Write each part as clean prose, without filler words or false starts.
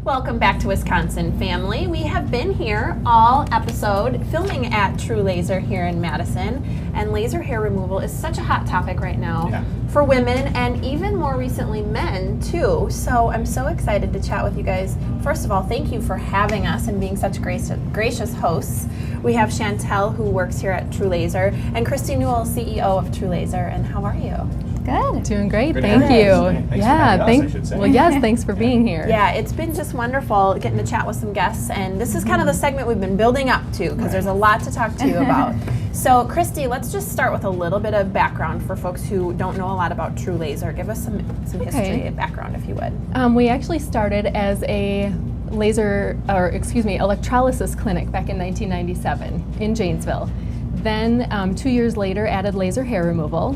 Welcome back to Wisconsin, family. We have been here all episode filming at True Laser here in Madison, and laser hair removal is such a hot topic right now for women and even more recently men too. So I'm so excited to chat with you guys. First of all, thank you for having us and being such gracious hosts. We have Chantel, who works here at True Laser, and Christy Newell, CEO of True Laser. And how are you? Good. Doing great. Good Thank you. Thanks for having us, I should say. Well, yes, thanks for being here. Yeah, it's been just wonderful getting to chat with some guests, and this is kind of the segment we've been building up to because there's a lot to talk to you about. So, Christy, let's just start with a little bit of background for folks who don't know a lot about True Laser. Give us some history and background, if you would. We actually started as a electrolysis clinic back in 1997 in Janesville. Then 2 years later, added laser hair removal.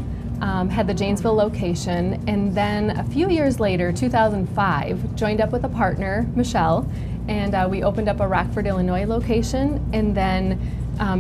Had the Janesville location, and then a few years later, 2005, joined up with a partner, Michelle, and we opened up a Rockford, Illinois location, and then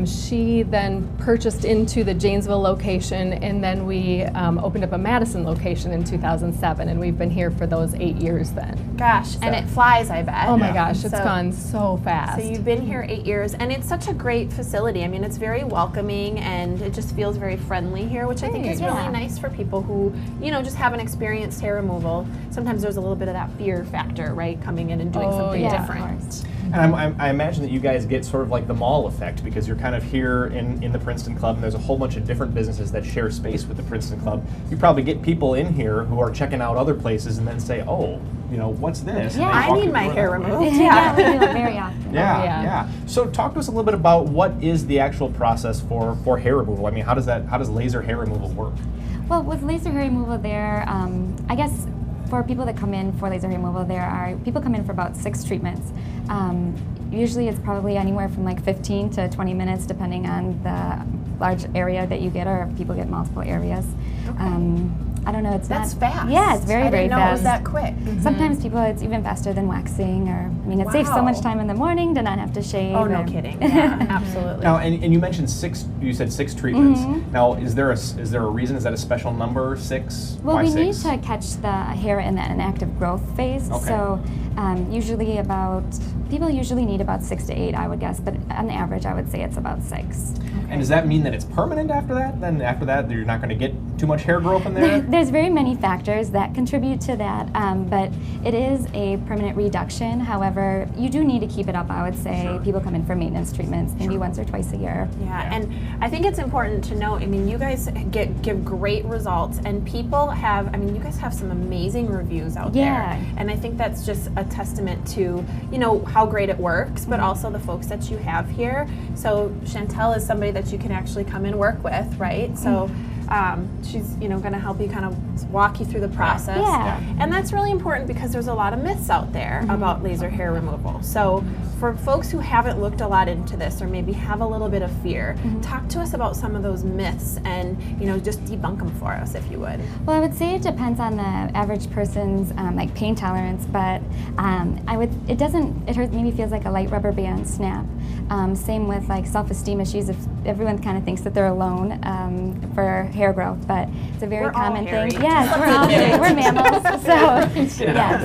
she then purchased into the Janesville location, and then we opened up a Madison location in 2007, and we've been here for those 8 years then. Gosh, and it flies, I bet. Oh my gosh, it's gone so fast. So you've been here 8 years, and it's such a great facility. I mean, it's very welcoming, and it just feels very friendly here, which I think is really nice for people who, just haven't experienced hair removal. Sometimes there's a little bit of that fear factor, right, coming in and doing something different. And I imagine that you guys get sort of like the mall effect because you're kind of here in the Princeton Club, and there's a whole bunch of different businesses that share space with the Princeton Club. You probably get people in here who are checking out other places and then say, oh, what's this? Yeah, I need my hair removed. Yeah, we do it very often. Yeah. So talk to us a little bit about what is the actual process for hair removal. I mean, how does laser hair removal work? Well, with laser hair removal I guess for people that come in for laser hair removal, people come in for about 6 treatments. Usually it's probably anywhere from like 15 to 20 minutes depending on the large area that you get, or if people get multiple areas. Okay. I don't know, That's fast. Yeah, it's very, very I didn't know fast. it was that quick. Sometimes it's even faster than waxing, it saves so much time in the morning to not have to shave. Oh, no kidding. Yeah, absolutely. Now, and you mentioned you said 6 treatments. Now, is there a reason? Is that a special number, 6? Well, Why we 6? need to catch the hair in an active growth phase. Okay. So people usually need about 6 to 8, I would guess, but on average, I would say it's about 6. And does that mean that it's permanent after that? Then after that, you're not going to get too much hair growth in there? There's very many factors that contribute to that, but it is a permanent reduction. However, you do need to keep it up, I would say. Sure. People come in for maintenance treatments, maybe once or twice a year. Yeah, and I think it's important to note, you guys give great results, and people you guys have some amazing reviews out there. And I think that's just a testament to, how great it works, but also the folks that you have here. So Chantel is somebody that you can actually come and work with, right? So she's, going to help you kind of walk you through the process. Yeah. And that's really important because there's a lot of myths out there about laser hair removal. So for folks who haven't looked a lot into this or maybe have a little bit of fear, talk to us about some of those myths and, just debunk them for us if you would. Well, I would say it depends on the average person's pain tolerance, but it hurts, maybe feels like a light rubber band snap. Same with self-esteem issues. If everyone kind of thinks that they're alone for hair growth, but it's a very common thing. Yes, we're all hairy. We're mammals, so yes.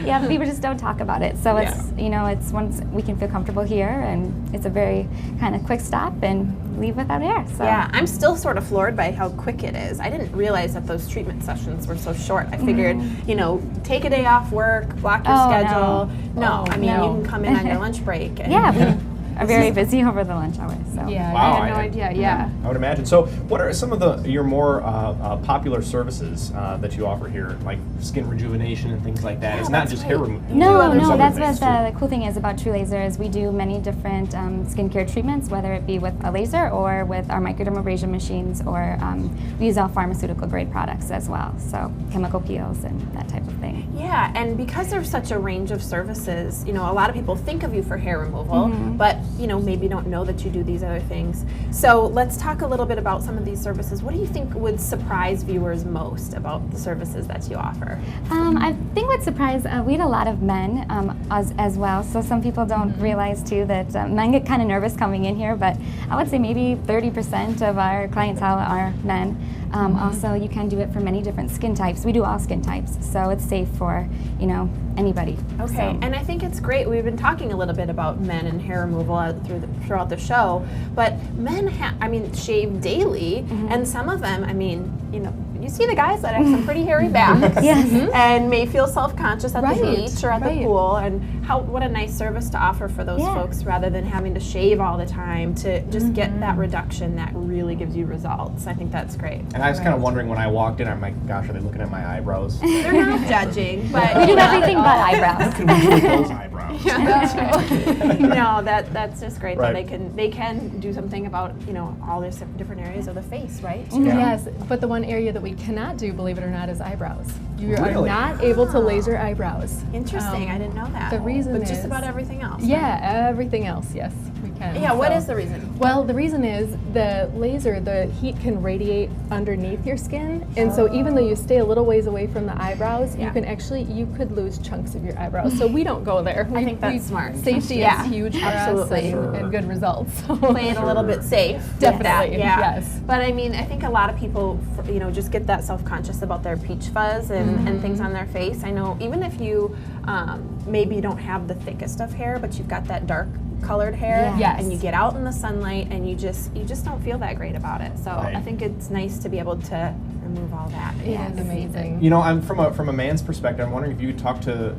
Yeah, people just don't talk about it. So it's once we can feel comfortable here, and it's a very kind of quick stop and leave without hair. So. Yeah, I'm still sort of floored by how quick it is. I didn't realize that those treatment sessions were so short. I figured, take a day off work, block your schedule. No, you can come in on your lunch break. And we are very busy over the lunch hour. So. Yeah, wow, I had no idea. Yeah. I would imagine. So, what are some of your more popular services that you offer here, like skin rejuvenation and things like that? It's not just hair removal. No, that's what the cool thing is about True Laser is we do many different skincare treatments, whether it be with a laser or with our microdermabrasion machines, or we use all pharmaceutical grade products as well, so chemical peels and that type of thing. Yeah, and because there's such a range of services, a lot of people think of you for hair removal, but maybe don't know that you do these other things. So let's talk a little bit about some of these services. What do you think would surprise viewers most about the services that you offer? I think what surprised, we had a lot of men as well, so some people don't realize too that men get kind of nervous coming in here, but I would say maybe 30% of our clientele are men. Also, you can do it for many different skin types. We do all skin types, so it's safe for, anybody. Okay, So- and I think it's great. We've been talking a little bit about men and hair removal throughout the show, but men, shave daily, and some of them, you see the guys that have some pretty hairy backs, Yes. and may feel self-conscious at Right, the beach or at the right. pool, and what a nice service to offer for those Yeah. folks, rather than having to shave all the time to just get that reduction that really gives you results. I think that's great. And I was kind of wondering when I walked in, I'm like, gosh, are they looking at my eyebrows? They're not judging, but We do everything but eyebrows. Can we do with those eyebrows? no, that's just great Right. that they can do something about all these different areas of the face, right? Yeah. Yes, but the one area that we cannot do, believe it or not, is eyebrows. You are Really? not able to laser eyebrows. Interesting. I didn't know that. The reason but is just about everything else. Yeah, everything else, yes, we can. Yeah. What So- is the reason? Well, the reason is the laser, the heat can radiate underneath your skin, and so even though you stay a little ways away from the eyebrows, Yeah. you could lose chunks of your eyebrows. So we don't go there. I think that's smart. Safety Yeah, is huge for absolutely. us and good results. Play it a little bit safe. with Definitely, that, yeah. yes. But I think a lot of people, just get that self-conscious about their peach fuzz and things on their face. I know even if you maybe don't have the thickest of hair, but you've got that dark colored hair, Yeah. Yes. and you get out in the sunlight and you just don't feel that great about it. So Right. I think it's nice to be able to remove all that. It is amazing. I'm from a man's perspective. I'm wondering if you could talk to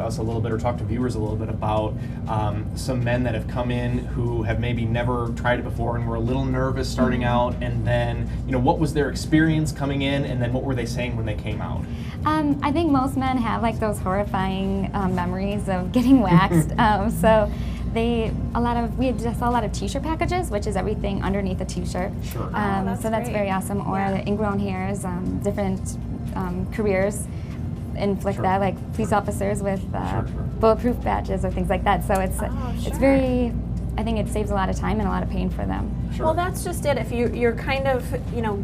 us a little bit, or talk to viewers a little bit about some men that have come in who have maybe never tried it before and were a little nervous starting out, and then what was their experience coming in, and then what were they saying when they came out? I think most men have like those horrifying memories of getting waxed. So we just saw a lot of t-shirt packages, which is everything underneath a t-shirt. Sure. that's So that's great. very awesome. Or Yeah. the ingrown hairs, different careers inflict Sure. that, like police officers with Sure. bulletproof badges or things like that. So it's sure. very, I think it saves a lot of time and a lot of pain for them. Sure. Well, that's just it. If you're kind of,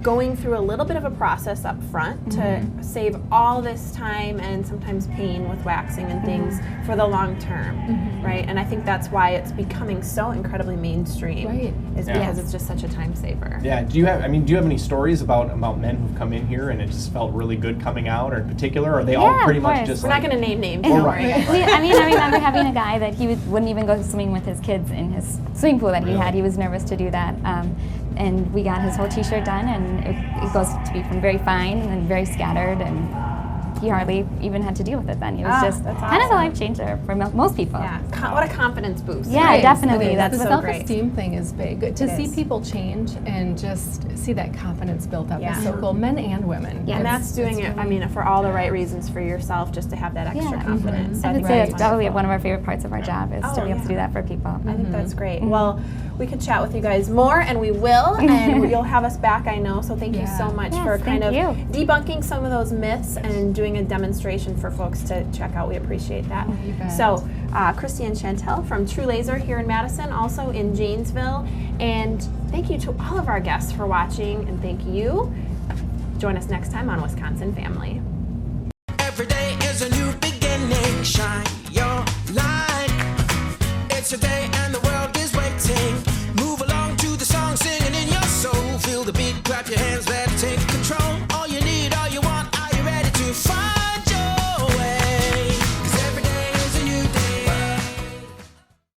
going through a little bit of a process up front to save all this time and sometimes pain with waxing and things for the long term, right? And I think that's why it's becoming so incredibly mainstream, Right. is Yeah. because it's just such a time saver. Yeah. Do you have any stories about men who've come in here and it just felt really good coming out, or in particular, or are they all Yeah, pretty of much course. just We're like, not going to name names. Oh, don't right. worry. I remember having a guy that he wouldn't even go swimming with his kids in his swimming pool that he Really? had. He was nervous to do that. And we got his whole t-shirt done, and it goes to be from very fine and very scattered, and he hardly even had to deal with it then. It was just that's kind of a awesome. life changer for most people. Yeah. What a confidence boost. Yeah, right? definitely. It is. That's That's the so great. self-esteem thing is big. To It see is. people change and just see that confidence built up Yeah. is so cool, men and women. Yeah. And It's- that's doing it's it, really- for all the right reasons for yourself, just to have that extra Yeah. confidence. So I I would think say that's it's probably wonderful. one of our favorite parts of our job is to Oh, be able to yeah. do that for people. I think that's great. Well, we could chat with you guys more, and we will, and you'll have us back, I know. So thank you so Yeah. much Yes, for kind of thank debunking some of those myths and doing a demonstration for folks to check out. We appreciate that. You bet. So, Christy and Chantel from True Laser here in Madison, also in Janesville. And thank you to all of our guests for watching, and thank you. Join us next time on Wisconsin Family. Every day is a new beginning. Shine your light. It's a day.